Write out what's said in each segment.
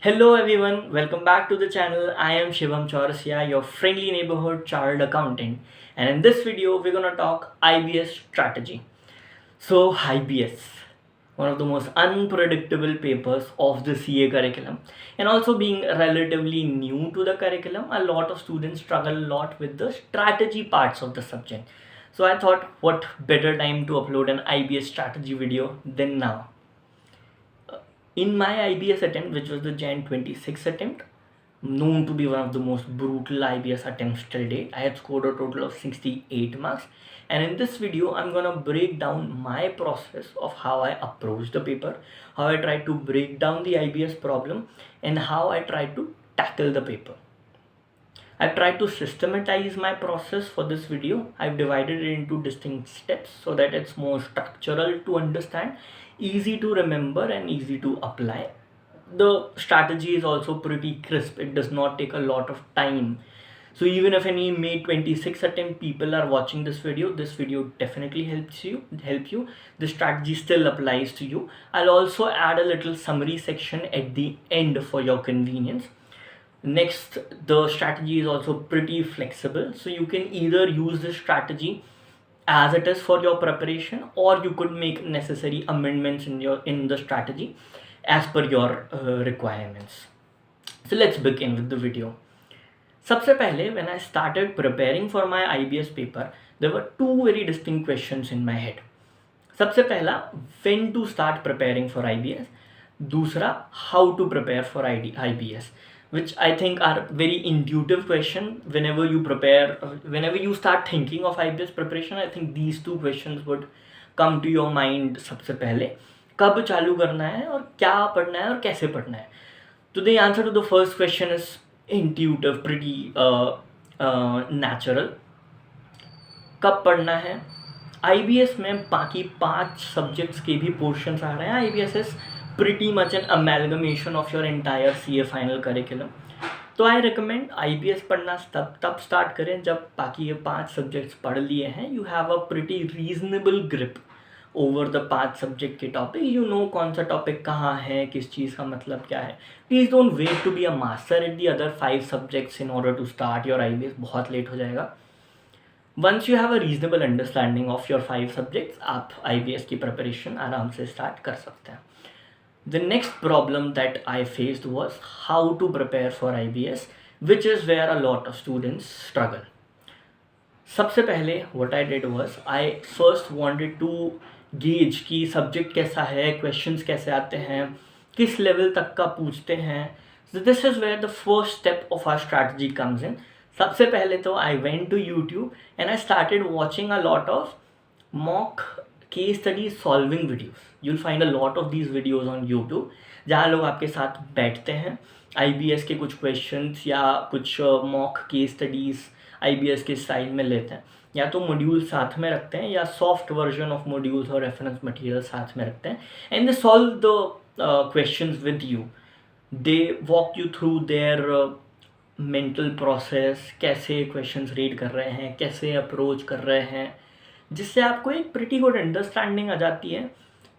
Hello everyone, welcome back to the channel. I am Shivam Chaurasia, your friendly neighborhood chartered accountant, and in this video we're gonna talk IBS strategy. So IBS, one of the most unpredictable papers of the CA curriculum, and also being relatively new to the curriculum, a lot of students struggle a lot with the strategy parts of the subject. So I thought, what better time to upload an IBS strategy video than now? In my IBS attempt, which was the Jan 26 attempt, known to be one of the most brutal IBS attempts till date, I had scored a total of 68 marks. And in this video, I'm gonna break down my process of how I approach the paper, how I try to break down the IBS problem, and how I try to tackle the paper. I've tried to systematize my process for this video. I've divided it into distinct steps so that it's more structural to understand, easy to remember, and easy to apply. The strategy is also pretty crisp. It does not take a lot of time. So even if any May 26 attempt people are watching this video definitely help you. The strategy still applies to you. I'll also add a little summary section at the end for your convenience. Next, the strategy is also pretty flexible, so you can either use this strategy as it is for your preparation, or you could make necessary amendments in the strategy as per your requirements. So let's begin with the video. सबसे पहले when I started preparing for my IBS paper, there were two very distinct questions in my head. सबसे पहला, when to start preparing for IBS. दूसरा, how to prepare for IBS, which I think are very intuitive question. Whenever you prepare, whenever you start thinking of IBS preparation, I think these two questions would come to your mind सबसे पहले. कब चालू करना है और क्या पढ़ना है और कैसे पढ़ना है. So the answer to the first question is intuitive, pretty natural. कब पढ़ना है. IBS में बाकी 5 सब्जेक्ट्स के भी पोर्शंस आ रहे हैं. IBS is pretty much an amalgamation of your entire CA final curriculum. तो आई रिकमेंड IBS पढ़ना तब स्टार्ट करें जब बाकी ये 5 सब्जेक्ट्स पढ़ लिए हैं. You have a pretty reasonable grip over the 5 subject के टॉपिक. यू नो कौन सा टॉपिक कहाँ है, किस चीज़ का मतलब क्या है. Please don't wait to be a master at the other 5 subjects in order to start your IBS. बहुत लेट हो जाएगा. Once you have a reasonable understanding of your 5 subjects, आप IBS की प्रिपरेशन आराम से स्टार्ट कर सकते हैं. The next problem that I faced was how to prepare for IBS, which is where a lot of students struggle. सबसे पहले what I did was I first wanted to gauge कि subject कैसा है, questions कैसे आते हैं, किस level तक का पूछते हैं. So this is where the first step of our strategy comes in. सबसे पहले तो I went to YouTube and I started watching a lot of mock case study solving videos. You'll find a lot of these videos on YouTube जहाँ लोग आपके साथ बैठते हैं, IBS के कुछ questions या कुछ mock case studies IBS के स्टाइल में लेते हैं. या तो मॉड्यूल साथ में रखते हैं या सॉफ्ट वर्जन ऑफ मॉड्यूल्स और रेफरेंस मटेरियल साथ में रखते हैं. And they solve the questions with you. They walk you through their mental process, कैसे क्वेश्चंस रीड कर रहे हैं, कैसे अप्रोच कर रहे हैं, जिससे आपको एक प्रिटी गुड अंडरस्टैंडिंग आ जाती है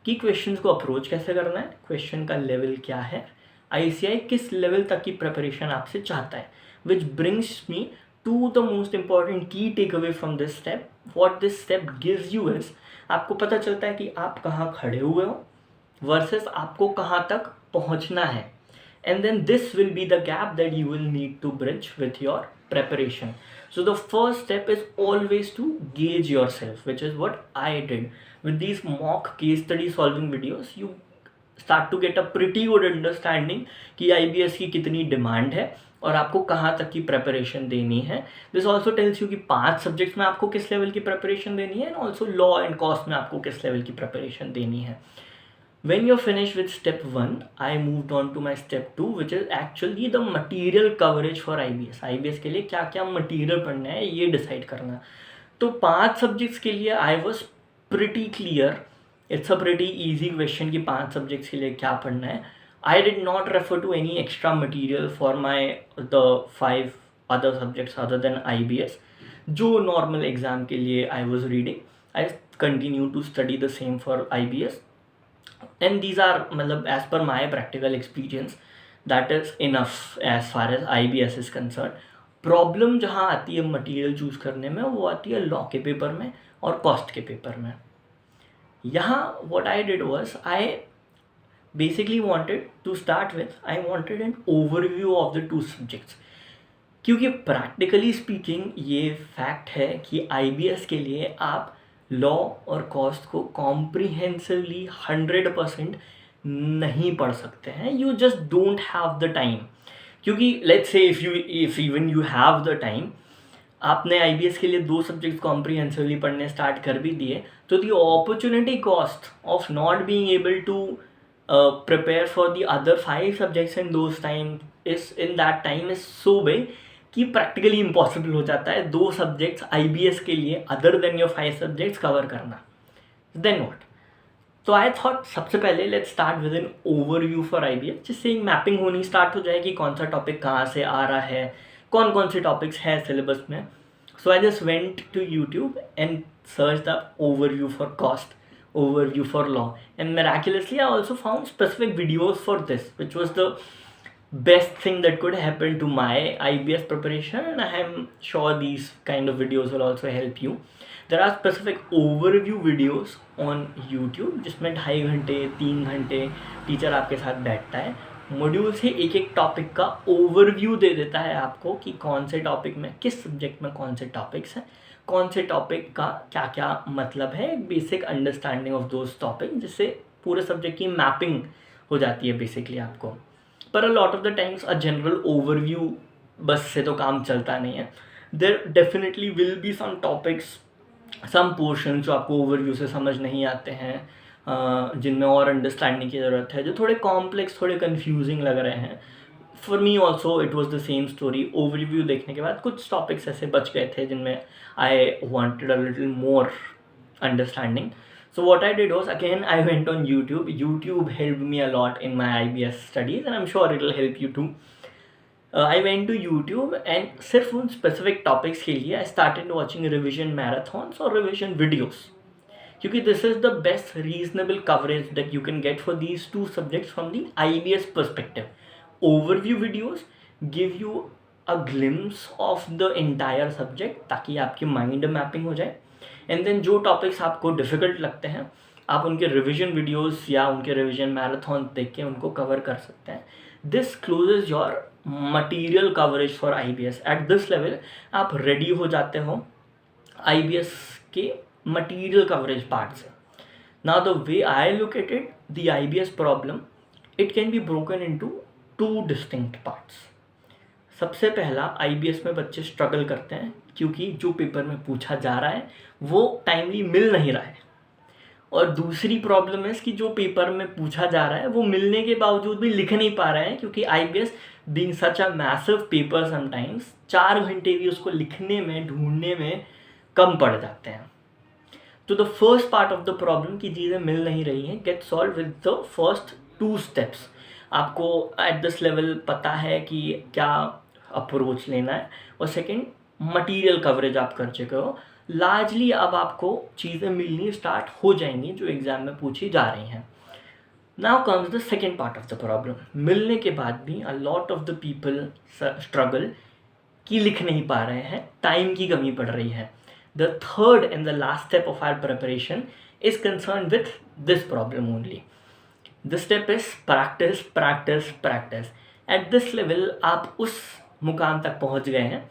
कि क्वेश्चंस को अप्रोच कैसे करना है, क्वेश्चन का लेवल क्या है, ICI किस लेवल तक की प्रिपरेशन आपसे चाहता है. Which brings me to the most important key take away from this step. What this step gives you is, आपको पता चलता है कि आप कहाँ खड़े हुए हो वर्सेस आपको कहाँ तक पहुँचना है. And then this will be the gap that you will need to bridge with your preparation. So the first step is always to gauge yourself, which is what I did. With these mock case study solving videos, you start to get a pretty good understanding कि IBS की कितनी demand है और आपको कहाँ तक की preparation देनी है. दिस ऑल्सो टेल्स यू कि 5 सब्जेक्ट्स में आपको किस लेवल की प्रेपरेशन देनी है, and also law and cost में आपको किस लेवल की प्रेपरेशन देनी है. When you're finished with step 1, I moved on to my step 2, which is actually the material coverage for IBS. IBS के लिए क्या क्या मटीरियल पढ़ना है ये डिसाइड करना. तो 5 सब्जेक्ट्स के लिए I was pretty clear. It's a pretty easy question कि 5 सब्जेक्ट्स के लिए क्या पढ़ना है. I did not refer to any extra material for the 5 other subjects other than IBS. जो normal exam के लिए I was reading, I continue to study the same for IBS. And these are, as per my practical experience, that is enough as far as IBS is concern. Problem जहाँ आती है material choose करने में वो आती है law के paper में और कॉस्ट के पेपर में. यहाँ what I did was I basically wanted to start with, I wanted an overview of the two subjects. क्योंकि प्रैक्टिकली स्पीकिंग ये फैक्ट है कि IBS के लिए आप लॉ और कॉस्ट को कॉम्प्रिहेंसिवली 100% नहीं पढ़ सकते हैं. You just don't have the time. क्योंकि let's say if even you have the time, आपने IBS के लिए 2 सब्जेक्ट्स कॉम्प्रिहेंसिवली पढ़ने स्टार्ट कर भी दिए, तो the opportunity cost of not being able to prepare for the other 5 subjects in those time in that time is so big कि practically impossible हो जाता है 2 सब्जेक्ट्स IBS के लिए other than your 5 subjects cover करना. Then what? तो I thought सबसे पहले let's start with an overview for IBS, जिससे एक मैपिंग होनी स्टार्ट हो जाए कि कौन सा टॉपिक कहाँ से आ रहा है, कौन कौन से टॉपिक्स हैं सिलेबस में. So I just went to YouTube and search the overview for cost, overview for law, and miraculously I also found specific videos for this, which was the best thing that could happen to my IBS preparation, and I am sure these kind of videos will also help you. There are specific overview videos on YouTube जिसमें 2.5 घंटे 3 घंटे teacher आपके साथ बैठता है, module से एक एक टॉपिक का ओवरव्यू दे देता है आपको कि कौन से टॉपिक में किस सब्जेक्ट में कौन से टॉपिक्स हैं, कौन से टॉपिक का क्या क्या मतलब है, basic understanding of those topic, जिससे पूरे सब्जेक्ट की मैपिंग हो जाती है बेसिकली आपको. पर a lot of the times a general overview बस से तो काम चलता नहीं है. There definitely will be some topics, some portion जो आपको ओवरव्यू से समझ नहीं आते हैं, जिनमें और अंडरस्टैंडिंग की ज़रूरत है, जो थोड़े कॉम्प्लेक्स थोड़े कन्फ्यूजिंग लग रहे हैं. For me also it was the same story. Overview देखने के बाद कुछ टॉपिक्स ऐसे बच गए थे जिनमें I wanted a little more understanding. So what I did was, again I went on YouTube. YouTube helped me a lot in my IBS studies, and I'm sure it will help you too. I went to YouTube and सिर्फ उन specific topics के लिए I started watching revision marathons or revision videos, क्योंकि this is the best reasonable coverage that you can get for these two subjects from the IBS perspective. Overview videos give you a glimpse of the entire subject ताकि आपकी mind mapping हो जाए. And then जो topics आपको difficult लगते हैं आप उनके रिविजन वीडियोस या उनके रिविजन मैराथन देख के उनको कवर कर सकते हैं. This closes your material coverage for IBS. At this level आप रेडी हो जाते हो IBS के मटीरियल कवरेज पार्ट से. Now the way I look at it, the IBS problem, it can be broken into 2 distinct parts. सबसे पहला, IBS में बच्चे स्ट्रगल करते हैं क्योंकि जो पेपर में पूछा जा रहा है वो टाइमली मिल नहीं रहा है. और दूसरी प्रॉब्लम है कि जो पेपर में पूछा जा रहा है वो मिलने के बावजूद भी लिख नहीं पा रहे हैं, क्योंकि IBS being such a massive paper sometimes 4 घंटे भी उसको लिखने में ढूंढने में कम पड़ जाते हैं. तो the first part of the problem की चीज़ें मिल नहीं रही हैं get solve with the first 2 steps. आपको एट दिस लेवल पता है कि क्या अप्रोच लेना है, और सेकेंड मटीरियल कवरेज आप कर चुके हो. लार्जली अब आपको चीज़ें मिलनी स्टार्ट हो जाएंगी जो एग्ज़ाम में पूछी जा रही हैं. Now comes the second part of the problem. मिलने के बाद भी अ lot of the people struggle कि लिख नहीं पा रहे हैं, टाइम की कमी पड़ रही है. The third and the last step of our preparation is concern with this problem only. This step is practice practice practice. At this level आप उस मुकाम तक पहुंच गए हैं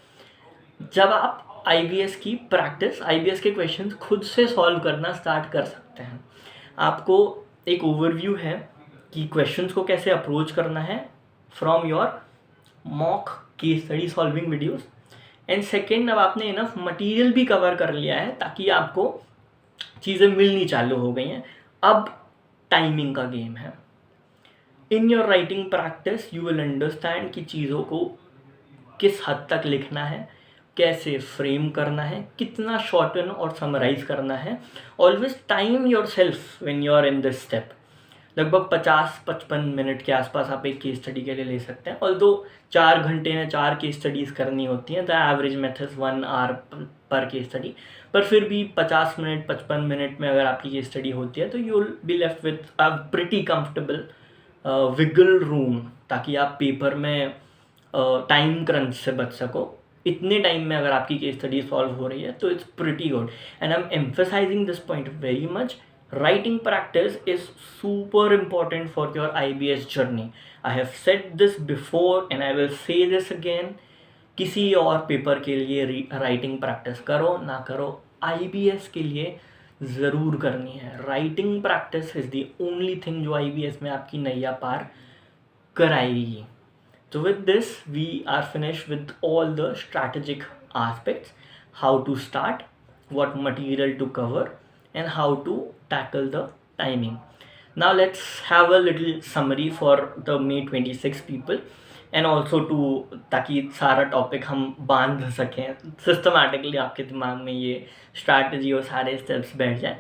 जब आप IBS की प्रैक्टिस, IBS के क्वेश्चंस खुद से सॉल्व करना स्टार्ट कर सकते हैं. आपको एक ओवरव्यू है कि क्वेश्चंस को कैसे अप्रोच करना है from your mock case study solving videos. And second, अब आपने इनफ मटेरियल भी कवर कर लिया है ताकि आपको चीज़ें मिलनी चालू हो गई हैं. अब टाइमिंग का गेम है. In your writing practice you will understand कि चीज़ों को किस हद तक लिखना है, कैसे फ्रेम करना है, कितना शॉर्टन और समराइज करना है. Always time yourself when you are in this step. लगभग 50-55 मिनट के आसपास आप एक केस स्टडी के लिए ले सकते हैं. ऑल्दो 4 घंटे में 4 केस स्टडीज़ करनी होती हैं. द एवरेज मेथड 1 आवर पर केस स्टडी. पर फिर भी 50 मिनट 55 मिनट में अगर आपकी केस स्टडी होती है तो you will be left with a pretty comfortable wiggle room, ताकि आप पेपर में टाइम क्रंच से बच सको। इतने टाइम में अगर आपकी केस स्टडी सॉल्व हो रही है तो it's pretty good, and I am emphasising this point very much. Writing practice is super important for your IBS journey. I have said this before and I will say this again. किसी और paper के लिए writing practice करो ना करो, IBS के लिए ज़रूर करनी है। Writing practice is the only thing जो IBS में आपकी नैया पार कराएगी। So with this, we are finished with all the strategic aspects, how to start, what material to cover, and how to tackle the timing. Now let's have a little summary for the May 26 people, and also to ताकि सारा topic हम बांध सकें systematically, आपके दिमाग में ये strategy और सारे स्टेप्स बैठ जाएं।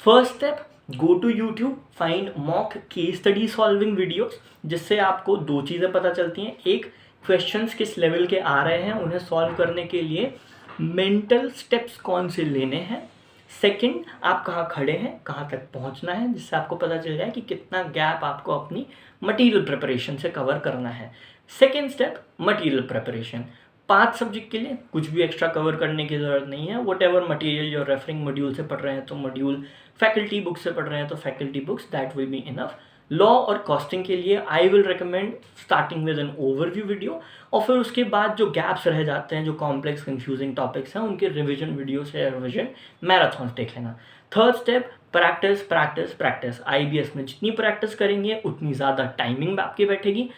First step, go to YouTube, find mock case study solving videos, जिससे आपको दो चीज़ें पता चलती हैं। एक, क्वेश्चंस किस लेवल के आ रहे हैं, उन्हें सॉल्व करने के लिए मेंटल स्टेप्स कौन से लेने हैं। सेकंड, आप कहाँ खड़े हैं, कहाँ तक पहुँचना है, जिससे आपको पता चल जाए कि कितना गैप आपको अपनी मटेरियल प्रिपरेशन से कवर करना है। Second step, material preparation. 5 subject के लिए कुछ भी एक्स्ट्रा कवर करने की ज़रूरत नहीं है। वट एवर मटीरियल जो रेफरिंग मॉड्यूल से पढ़ रहे हैं तो मॉड्यूल, फैकल्टी बुक से पढ़ रहे हैं तो faculty books, that will be enough. Law और कॉस्टिंग के लिए I will recommend starting with an overview video, और फिर उसके बाद जो गैप्स रह जाते हैं, जो कॉम्प्लेक्स कंफ्यूजिंग टॉपिक्स हैं, उनके रिविजन वीडियो से रिविजन मैराथन देख लेना। Third step, practice practice practice. IBS में जितनी प्रैक्टिस करेंगे उतनी ज़्यादा टाइमिंग आपकी बैठेगी,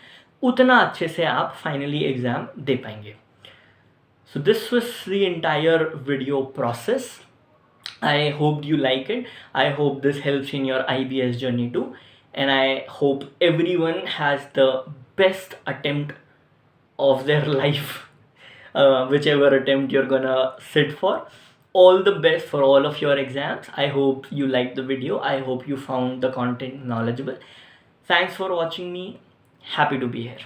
उतना अच्छे से आप फाइनली एग्ज़ाम दे पाएंगे। So this was the entire video process. I hope you like it. I hope this helps in your IBS journey too. And I hope everyone has the best attempt of their life, whichever attempt you're gonna sit for. All the best for all of your exams. I hope you liked the video. I hope you found the content knowledgeable. Thanks for watching me. Happy to be here.